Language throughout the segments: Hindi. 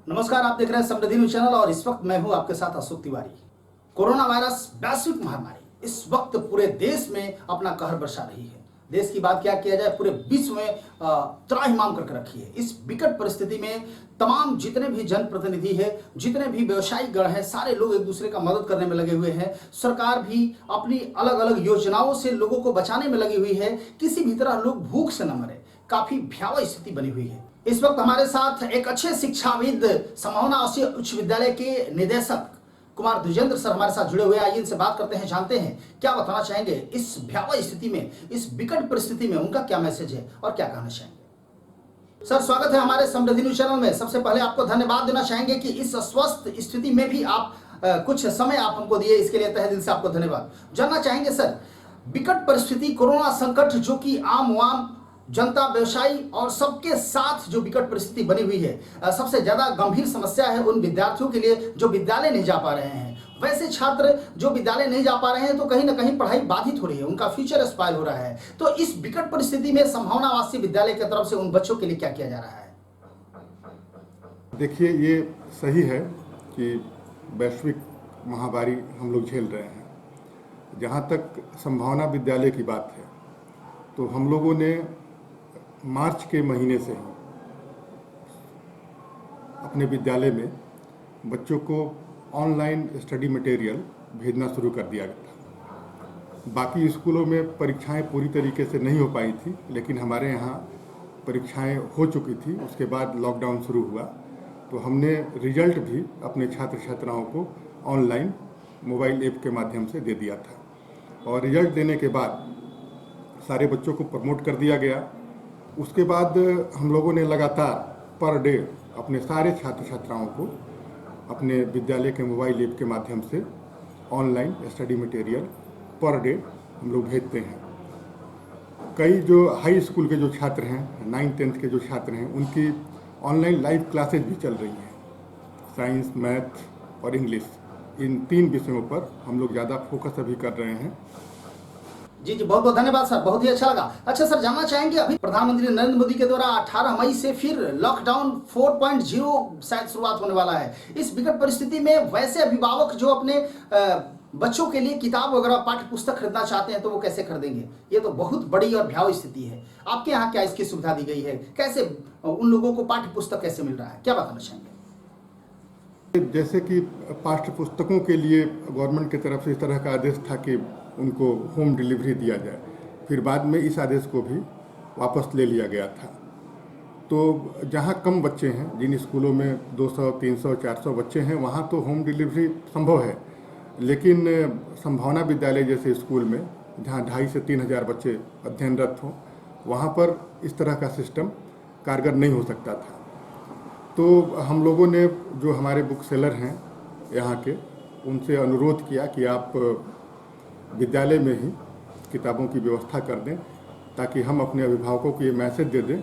नमस्कार, आप देख रहे हैं समृद्धि न्यूज चैनल और इस वक्त मैं हूं आपके साथ अशोक तिवारी। कोरोना वायरस वैश्विक महामारी इस वक्त पूरे देश में अपना कहर बरसा रही है। देश की बात क्या किया जाए, पूरे विश्व में त्राहिमाम करके रखी है। इस विकट परिस्थिति में तमाम जितने भी जनप्रतिनिधि है, जितने भी व्यवसायिक गण हैं, सारे लोग एक दूसरे का मदद करने में लगे हुए हैं। सरकार भी अपनी अलग अलग योजनाओं से लोगों को बचाने में लगी हुई है। किसी भी तरह लोग भूख से न मरे, काफी भयावह स्थिति बनी हुई है। इस वक्त हमारे साथ एक अच्छे शिक्षाविद, समहोना उच्च विद्यालय के निदेशक कुमार द्विजेंद्र सर हमारे साथ जुड़े हुए। आइए इनसे बात करते हैं, जानते हैं क्या बताना चाहेंगे इस भयावह स्थिति में, इस विकट परिस्थिति में उनका क्या मैसेज है और क्या कहना चाहेंगे। सर, स्वागत है हमारे समृद्धि न्यूज चैनल में। सबसे पहले आपको धन्यवाद देना चाहेंगे कि इस अस्वस्थ स्थिति में भी आप कुछ समय आप हमको दिए, इसके लिए तहे दिल से आपको धन्यवाद। जानना चाहेंगे सर, विकट परिस्थिति, कोरोना संकट जो कि आम जनता, व्यवसायी और सबके साथ जो विकट परिस्थिति बनी हुई है, सबसे ज्यादा गंभीर समस्या है उन विद्यार्थियों के लिए जो विद्यालय नहीं जा पा रहे हैं। वैसे छात्र जो विद्यालय नहीं जा पा रहे हैं तो कहीं ना कहीं पढ़ाई बाधित हो रही है, उनका फ्यूचर स्पॉइल हो रहा है। तो इस विकट परिस्थिति में समहोना आवासीय विद्यालय की तरफ से उन बच्चों के लिए क्या किया जा रहा है? देखिए, ये सही है कि वैश्विक महामारी हम लोग झेल रहे हैं। जहाँ तक समहोना विद्यालय की बात है तो हम लोगों ने मार्च के महीने से ही अपने विद्यालय में बच्चों को ऑनलाइन स्टडी मटेरियल भेजना शुरू कर दिया गया था। बाकी स्कूलों में परीक्षाएं पूरी तरीके से नहीं हो पाई थी, लेकिन हमारे यहाँ परीक्षाएं हो चुकी थी। उसके बाद लॉकडाउन शुरू हुआ तो हमने रिजल्ट भी अपने छात्र छात्राओं को ऑनलाइन मोबाइल ऐप के माध्यम से दे दिया था और रिजल्ट देने के बाद सारे बच्चों को प्रमोट कर दिया गया। उसके बाद हम लोगों ने लगातार पर डे अपने सारे छात्र छात्राओं को अपने विद्यालय के मोबाइल ऐप के माध्यम से online study material per day हम लोग भेजते हैं। कई जो हाई स्कूल के जो छात्र हैं, 9th-10th के जो छात्र हैं, उनकी ऑनलाइन लाइव क्लासेज भी चल रही हैं। साइंस, मैथ और इंग्लिश, इन 3 विषयों पर हम लोग ज़्यादा फोकस अभी कर रहे हैं। जी, बहुत बहुत धन्यवाद सर, बहुत ही अच्छा लगा। अच्छा सर, जानना चाहेंगे, अभी प्रधानमंत्री नरेंद्र मोदी के द्वारा 18 मई से फिर लॉकडाउन 4.0 शायद शुरुआत होने वाला है। इस विकट परिस्थिति में वैसे अभिभावक जो अपने बच्चों के लिए किताब वगैरह, पाठ्य पुस्तक खरीदना चाहते हैं तो वो कैसे खरीदेंगे? ये तो बहुत बड़ी और भयावह स्थिति है। आपके यहाँ क्या इसकी सुविधा दी गई है? कैसे उन लोगों को पाठ्य पुस्तक कैसे मिल रहा है, क्या बताना चाहेंगे? जैसे कि पाठ्य पुस्तकों के लिए गवर्नमेंट की तरफ से इस तरह का आदेश था कि उनको होम डिलीवरी दिया जाए, फिर बाद में इस आदेश को भी वापस ले लिया गया था। तो जहाँ कम बच्चे हैं, जिन स्कूलों में 200, 300, 400 बच्चे हैं, वहाँ तो होम डिलीवरी संभव है, लेकिन समहोना विद्यालय जैसे स्कूल में जहाँ 2,500 से 3,000 बच्चे अध्ययनरत हों, वहाँ पर इस तरह का सिस्टम कारगर नहीं हो सकता था। तो हम लोगों ने, जो हमारे बुक सेलर हैं यहाँ के, उनसे अनुरोध किया कि आप विद्यालय में ही किताबों की व्यवस्था कर दें, ताकि हम अपने अभिभावकों को ये मैसेज दे दें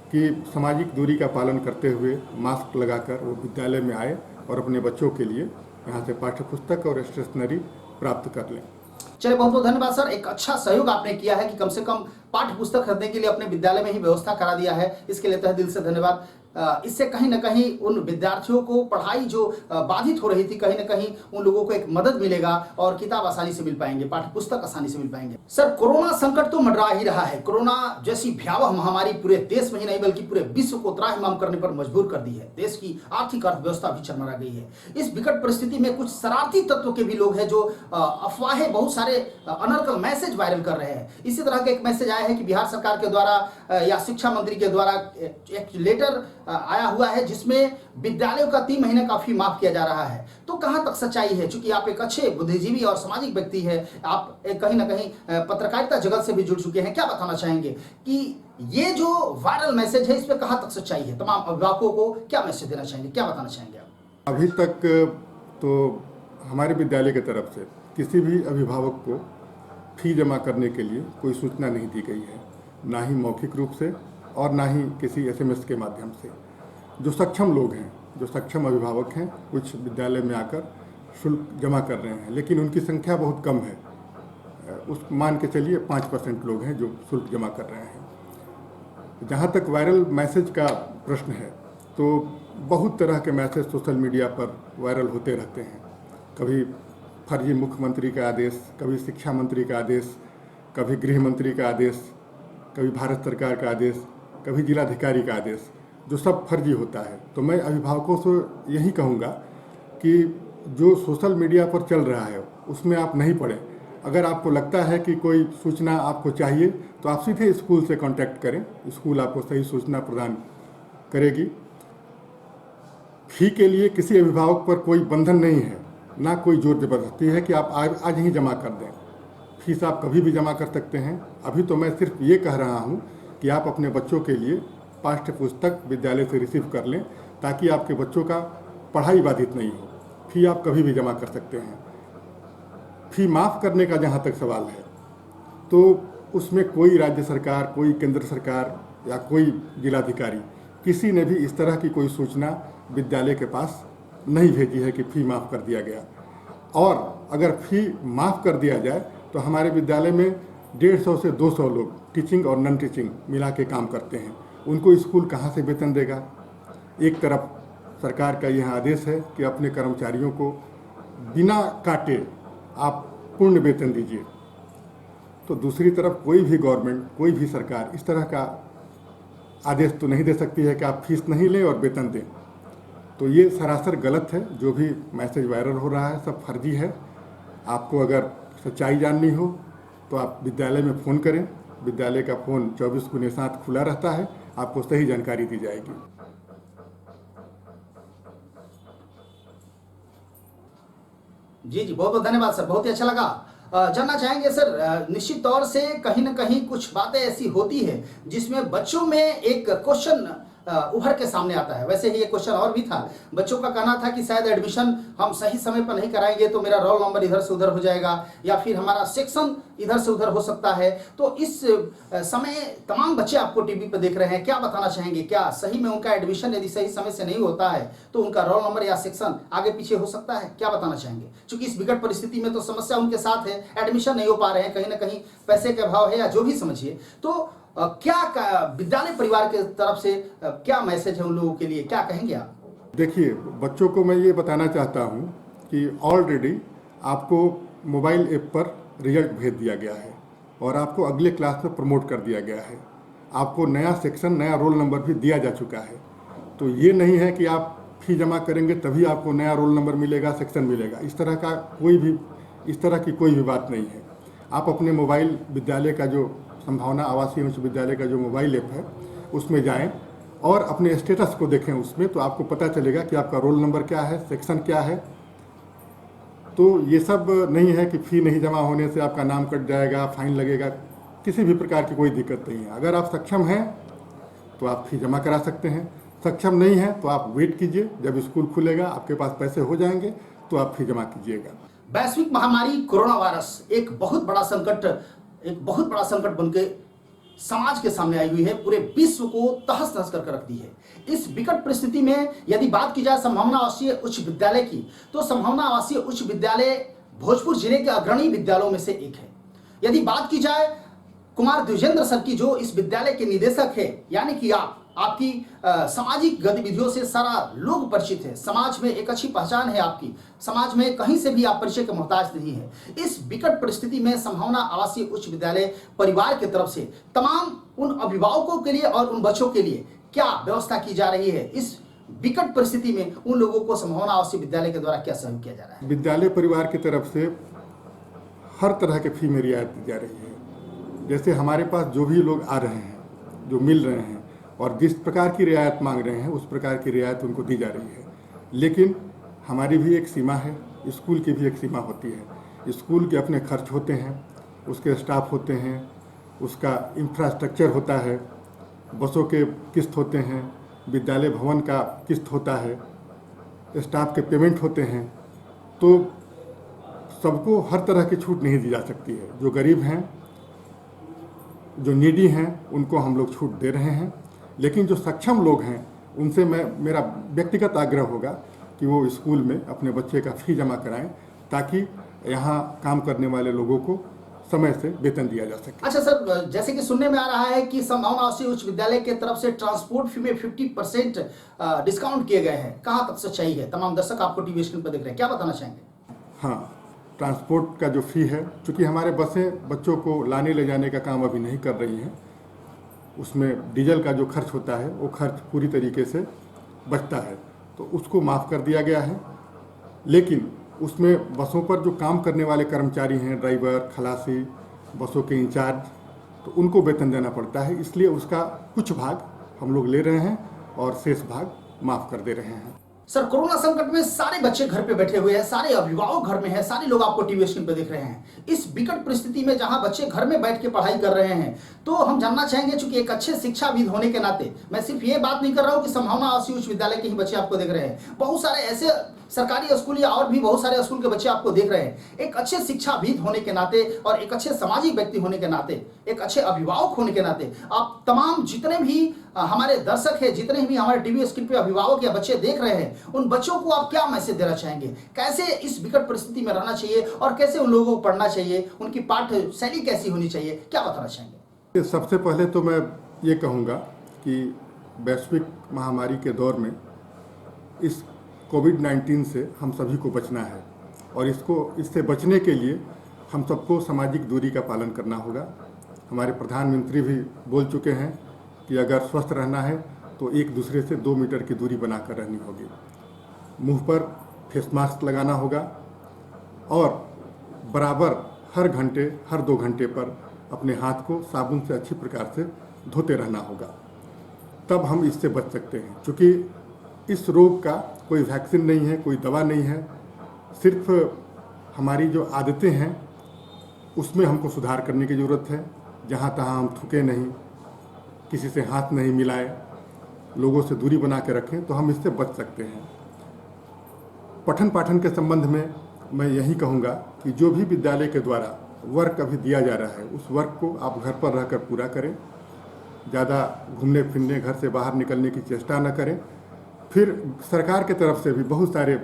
कि सामाजिक दूरी का पालन करते हुए मास्क लगाकर वो विद्यालय में आए और अपने बच्चों के लिए यहाँ से पाठ्य पुस्तक और स्टेशनरी प्राप्त कर लें। चलिए, बहुत बहुत धन्यवाद सर। एक अच्छा सहयोग आपने किया है कि कम से कम पाठ्य पुस्तक खरीदने के लिए अपने विद्यालय में ही व्यवस्था करा दिया है, इसके लिए तहे दिल से धन्यवाद। इससे कहीं ना कहीं उन विद्यार्थियों को पढ़ाई जो बाधित हो रही थी, कहीं ना कहीं उन लोगों को एक मदद मिलेगा और किताब आसानी से मिल पाएंगे, पाठ्य पुस्तक आसानी से मिल पाएंगे। सर, कोरोना संकट तो मंडरा ही रहा है। कोरोना जैसी भयावह महामारी पूरे देश में ही नहीं बल्कि पूरे विश्व को त्राहिमाम करने पर मजबूर कर दी है। देश की आर्थिक अर्थव्यवस्था भी चरमरा गई है। इस विकट परिस्थिति में कुछ शरारती तत्व के भी लोग हैं जो अफवाहें, बहुत सारे अनर्गल मैसेज वायरल कर रहे हैं। इसी तरह का एक मैसेज आया है कि बिहार सरकार के द्वारा या शिक्षा मंत्री के द्वारा एक लेटर आया हुआ है जिसमें विद्यालयों का 3 महीने का फी माफ किया जा रहा है। तो कहां तक सच्चाई है? चूंकि आप एक अच्छे बुद्धिजीवी और सामाजिक व्यक्ति हैं, आप कहीं ना कहीं पत्रकारिता जगत से भी जुड़ चुके हैं, क्या बताना चाहेंगे कि ये जो वायरल मैसेज है, इस पर कहां तक सच्चाई है? तमाम अभिभावकों को क्या मैसेज देना चाहेंगे, क्या बताना चाहेंगे आप? अभी तक तो हमारे विद्यालय की तरफ से किसी भी अभिभावक को फी जमा करने के लिए कोई सूचना नहीं दी गई है, ना ही मौखिक रूप से और ना ही किसी SMS के माध्यम से। जो सक्षम लोग हैं, जो सक्षम अभिभावक हैं, कुछ विद्यालय में आकर शुल्क जमा कर रहे हैं, लेकिन उनकी संख्या बहुत कम है। उस मान के चलिए 5% लोग हैं जो शुल्क जमा कर रहे हैं। जहाँ तक वायरल मैसेज का प्रश्न है, तो बहुत तरह के मैसेज सोशल मीडिया पर वायरल होते रहते हैं। कभी फर्जी मुख्यमंत्री का आदेश, कभी शिक्षा मंत्री का आदेश, कभी गृह मंत्री का आदेश, कभी भारत सरकार का आदेश, कभी जिलाधिकारी का आदेश, जो सब फर्जी होता है। तो मैं अभिभावकों से यही कहूँगा कि जो सोशल मीडिया पर चल रहा है उसमें आप नहीं पढ़ें। अगर आपको लगता है कि कोई सूचना आपको चाहिए तो आप सीधे स्कूल से कांटेक्ट करें, स्कूल आपको सही सूचना प्रदान करेगी। फी के लिए किसी अभिभावक पर कोई बंधन नहीं है, ना कोई जोर जबरदस्ती है कि आप आज ही जमा कर दें। फीस आप कभी भी जमा कर सकते हैं। अभी तो मैं सिर्फ ये कह रहा हूँ कि आप अपने बच्चों के लिए पाठ्य पुस्तक विद्यालय से रिसीव कर लें, ताकि आपके बच्चों का पढ़ाई बाधित नहीं हो। फी आप कभी भी जमा कर सकते हैं। फी माफ़ करने का जहाँ तक सवाल है तो उसमें कोई राज्य सरकार, कोई केंद्र सरकार या कोई जिलाधिकारी, किसी ने भी इस तरह की कोई सूचना विद्यालय के पास नहीं भेजी है कि फ़ी माफ़ कर दिया गया। और अगर फ़ी माफ़ कर दिया जाए तो हमारे विद्यालय में 150 से 200 लोग टीचिंग और नॉन टीचिंग मिला के काम करते हैं। उनको स्कूल कहाँ से वेतन देगा? एक तरफ सरकार का यह आदेश है कि अपने कर्मचारियों को बिना काटे आप पूर्ण वेतन दीजिए, तो दूसरी तरफ कोई भी गवर्नमेंट, कोई भी सरकार इस तरह का आदेश तो नहीं दे सकती है कि आप फीस नहीं लें और वेतन दें। तो ये सरासर गलत है। जो भी मैसेज वायरल हो रहा है सब फर्जी है। आपको अगर सच्चाई जाननी हो तो आप विद्यालय में फ़ोन करें। विद्यालय का फ़ोन 24/7 खुला रहता है, आपको सही जानकारी दी जाएगी। जी जी, बहुत बहुत धन्यवाद सर, बहुत ही अच्छा लगा। जानना चाहेंगे सर, निश्चित तौर से कहीं ना कहीं कुछ बातें ऐसी होती है जिसमें बच्चों में एक क्वेश्चन उभर के सामने आता है। वैसे ही एक क्वेश्चन और भी था, बच्चों का कहना था कि शायद एडमिशन हम सही समय पर नहीं कराएंगे तो मेरा रोल नंबर इधर से उधर हो जाएगा या फिर हमारा सेक्शन इधर से उधर हो सकता है। तो इस समय तमाम बच्चे आपको टीवी पर देख रहे हैं, क्या बताना चाहेंगे? क्या सही में उनका एडमिशन यदि सही समय से नहीं होता है तो उनका रोल नंबर या सेक्शन आगे पीछे हो सकता है? क्या बताना चाहेंगे? क्योंकि इस विकट परिस्थिति में तो समस्या उनके साथ है, एडमिशन नहीं हो पा रहे हैं, कहीं ना कहीं पैसे के अभाव है या जो भी समझिए। तो क्या विद्यालय परिवार के तरफ से क्या मैसेज है उन लोगों के लिए, क्या कहेंगे आप? देखिए, बच्चों को मैं ये बताना चाहता हूँ कि ऑलरेडी आपको मोबाइल ऐप पर रिजल्ट भेज दिया गया है और आपको अगले क्लास में प्रमोट कर दिया गया है। आपको नया सेक्शन, नया रोल नंबर भी दिया जा चुका है। तो ये नहीं है कि आप फी जमा करेंगे तभी आपको नया रोल नंबर मिलेगा, सेक्शन मिलेगा। इस तरह की कोई भी बात नहीं है। आप अपने मोबाइल, विद्यालय का जो संभावना आवासीय उच्च विद्यालय का जो मोबाइल ऐप है उसमें जाएं और अपने स्टेटस को देखें उसमें, तो आपको पता चलेगा कि आपका रोल नंबर क्या है, सेक्शन क्या है। तो ये सब नहीं है कि फ़ी नहीं जमा होने से आपका नाम कट जाएगा, फाइन लगेगा, किसी भी प्रकार की कोई दिक्कत नहीं है। अगर आप सक्षम हैं तो आप फ़ी जमा करा सकते हैं, सक्षम नहीं है तो आप वेट कीजिए, जब स्कूल खुलेगा आपके पास पैसे हो जाएंगे तो आप फ़ी जमा कीजिएगा। वैश्विक महामारी कोरोना वायरस एक बहुत बड़ा संकट बनके समाज के सामने आई हुई है, पूरे विश्व को तहस नहस कर रख दी है। इस विकट परिस्थिति में यदि बात की जाए संभावना आवासीय उच्च विद्यालय की, तो संभावना आवासीय उच्च विद्यालय भोजपुर जिले के अग्रणी विद्यालयों में से एक है। यदि बात की जाए कुमार द्विजेंद्र सर की, जो इस विद्यालय के निदेशक है, यानी कि आपकी सामाजिक गतिविधियों से सारा लोग परिचित है, समाज में एक अच्छी पहचान है आपकी, समाज में कहीं से भी आप परिचय के मोहताज नहीं है। इस विकट परिस्थिति में संभावना आवासीय उच्च विद्यालय परिवार की तरफ से तमाम उन अभिभावकों के लिए और उन बच्चों के लिए क्या व्यवस्था की जा रही है? इस विकट परिस्थिति में उन लोगों को संभावना आवासीय विद्यालय के द्वारा क्या सहयोग किया जा रहा है? विद्यालय परिवार की तरफ से हर तरह के फी में रियायत दी जा रही है। जैसे हमारे पास जो भी लोग आ रहे हैं, जो मिल रहे हैं और जिस प्रकार की रियायत मांग रहे हैं उस प्रकार की रियायत उनको दी जा रही है। लेकिन हमारी भी एक सीमा है, स्कूल की भी एक सीमा होती है। स्कूल के अपने खर्च होते हैं, उसके स्टाफ होते हैं, उसका इंफ्रास्ट्रक्चर होता है, बसों के किस्त होते हैं, विद्यालय भवन का किस्त होता है, स्टाफ के पेमेंट होते हैं। तो सबको हर तरह की छूट नहीं दी जा सकती है। जो गरीब हैं, जो नीडी हैं, उनको हम लोग छूट दे रहे हैं। लेकिन जो सक्षम लोग हैं उनसे मेरा व्यक्तिगत आग्रह होगा कि वो स्कूल में अपने बच्चे का फ़ी जमा कराएं, ताकि यहाँ काम करने वाले लोगों को समय से वेतन दिया जा सके। अच्छा सर, जैसे कि सुनने में आ रहा है कि संभावना आवासीय उच्च विद्यालय के तरफ से ट्रांसपोर्ट फी में 50% डिस्काउंट किए गए हैं, कहाँ तक सच्चाई है? तमाम दर्शक आपको टीवी स्क्रीन पर देख रहे हैं, क्या बताना चाहेंगे? हाँ, ट्रांसपोर्ट का जो फ़ी है, चूँकि हमारे बसें बच्चों को लाने ले जाने का काम अभी नहीं कर रही हैं, उसमें डीजल का जो खर्च होता है वो खर्च पूरी तरीके से बचता है, तो उसको माफ़ कर दिया गया है। लेकिन उसमें बसों पर जो काम करने वाले कर्मचारी हैं, ड्राइवर, खलासी, बसों के इंचार्ज, तो उनको वेतन देना पड़ता है, इसलिए उसका कुछ भाग हम लोग ले रहे हैं और शेष भाग माफ़ कर दे रहे हैं। सर, कोरोना संकट में सारे बच्चे घर पे बैठे हुए हैं, सारे अभिभावक घर में हैं, सारे लोग आपको टीवी स्क्रीन पे देख रहे हैं। इस विकट परिस्थिति में जहां बच्चे घर में बैठ के पढ़ाई कर रहे हैं, तो हम जानना चाहेंगे, चूंकि एक अच्छे शिक्षाविद होने के नाते, मैं सिर्फ ये बात नहीं कर रहा हूं कि संभावना आवासीय उच्च विद्यालय के ही बच्चे आपको देख रहे हैं, बहुत सारे ऐसे सरकारी स्कूल या और भी बहुत सारे स्कूल के बच्चे आपको देख रहे हैं। एक अच्छे शिक्षाविद होने के नाते और एक अच्छे सामाजिक व्यक्ति होने के नाते, एक अच्छे अभिभावक होने के नाते, आप तमाम जितने भी हमारे दर्शक हैं, जितने भी हमारे टीवी स्क्रीन पे अभिभावक या बच्चे देख रहे हैं, उन बच्चों को आप क्या मैसेज देना चाहेंगे? कैसे इस विकट परिस्थिति में रहना चाहिए और कैसे उन लोगों को पढ़ना चाहिए? उनकी पाठ्य शैली कैसी होनी चाहिए? क्या बताना चाहेंगे? सबसे पहले तो मैं ये कहूँगा कि वैश्विक महामारी के दौर में इस कोविड-19 से हम सभी को बचना है, और इससे बचने के लिए हम सबको सामाजिक दूरी का पालन करना होगा। हमारे प्रधानमंत्री भी बोल चुके हैं कि अगर स्वस्थ रहना है तो एक दूसरे से 2 मीटर की दूरी बनाकर रहनी होगी। मुंह पर फेस मास्क लगाना होगा और बराबर हर घंटे, हर 2 घंटे पर अपने हाथ को साबुन से अच्छी प्रकार से धोते रहना होगा, तब हम इससे बच सकते हैं। क्योंकि इस रोग का कोई वैक्सीन नहीं है, कोई दवा नहीं है, सिर्फ हमारी जो आदतें हैं उसमें हमको सुधार करने की ज़रूरत है। जहाँ तहाँ हम थूकें नहीं, किसी से हाथ नहीं मिलाएं, लोगों से दूरी बना के रखें, तो हम इससे बच सकते हैं। पठन पाठन के संबंध में मैं यही कहूँगा कि जो भी विद्यालय के द्वारा वर्क अभी दिया जा रहा है, उस वर्क को आप घर पर रहकर पूरा करें। ज़्यादा घूमने फिरने, घर से बाहर निकलने की चेष्टा न करें। फिर सरकार के तरफ से भी बहुत सारे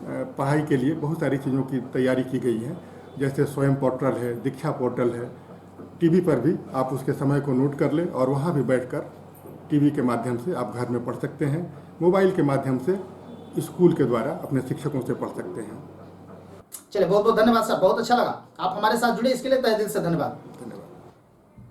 पढ़ाई के लिए बहुत सारी चीज़ों की तैयारी की गई है, जैसे स्वयं पोर्टल है, दीक्षा पोर्टल है। टीवी पर भी आप उसके समय को नोट कर लें और वहाँ भी बैठकर टीवी के माध्यम से आप घर में पढ़ सकते हैं। मोबाइल के माध्यम से स्कूल के द्वारा अपने शिक्षकों से पढ़ सकते हैं। चलिए, बहुत बहुत धन्यवाद सर, बहुत अच्छा लगा आप हमारे साथ जुड़े, इसके लिए तहे दिल से धन्यवाद।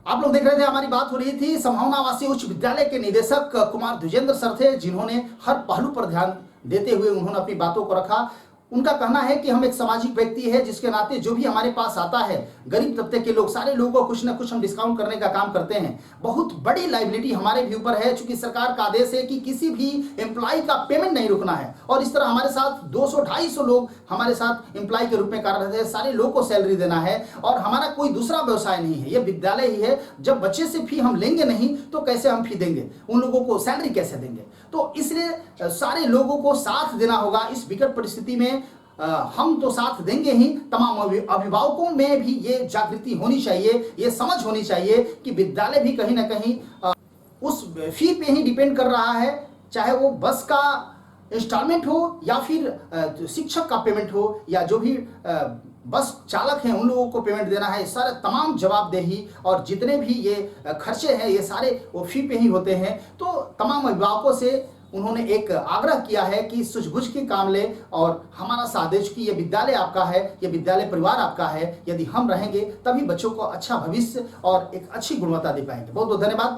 आप लोग देख रहे थे, हमारी बात हो रही थी संभावना आवासीय उच्च विद्यालय के निदेशक कुमार द्विजेंद्र सर थे, जिन्होंने हर पहलू पर ध्यान देते हुए उन्होंने अपनी बातों को रखा। उनका कहना है कि हम एक सामाजिक व्यक्ति है, जिसके नाते जो भी हमारे पास आता है, गरीब तबके के लोग, सारे लोगों को कुछ ना कुछ हम डिस्काउंट करने का काम करते हैं। बहुत बड़ी लाइबिलिटी हमारे भी ऊपर है, चूंकि सरकार का आदेश है कि किसी भी एम्प्लॉय का पेमेंट नहीं रुकना है। और इस तरह हमारे साथ 200-250 लोग हमारे साथ एम्प्लॉय के रूप में कार्यरत है, सारे लोगों को सैलरी देना है और हमारा कोई दूसरा व्यवसाय नहीं है, ये विद्यालय ही है। जब बच्चे से फी हम लेंगे नहीं तो कैसे हम फी देंगे, उन लोगों को सैलरी कैसे देंगे? तो इसलिए सारे लोगों को साथ देना होगा। इस विकट परिस्थिति में हम तो साथ देंगे ही, तमाम अभिभावकों में भी ये जागृति होनी चाहिए, ये समझ होनी चाहिए कि विद्यालय भी कहीं ना कहीं उस फी पे ही डिपेंड कर रहा है, चाहे वो बस का इंस्टॉलमेंट हो या फिर शिक्षक का पेमेंट हो या जो भी बस चालक हैं उन लोगों को पेमेंट देना है। सारे तमाम जवाबदेही और जितने भी ये खर्चे हैं, ये सारे वो फी पे ही होते हैं। तो तमाम अभिभावकों से उन्होंने एक आग्रह किया है कि सूझबूझ के काम ले और हमारा साथ दे, कि ये विद्यालय आपका है, ये विद्यालय परिवार आपका है। यदि हम रहेंगे तभी बच्चों को अच्छा भविष्य और एक अच्छी गुणवत्ता दे पाएंगे। बहुत बहुत धन्यवाद।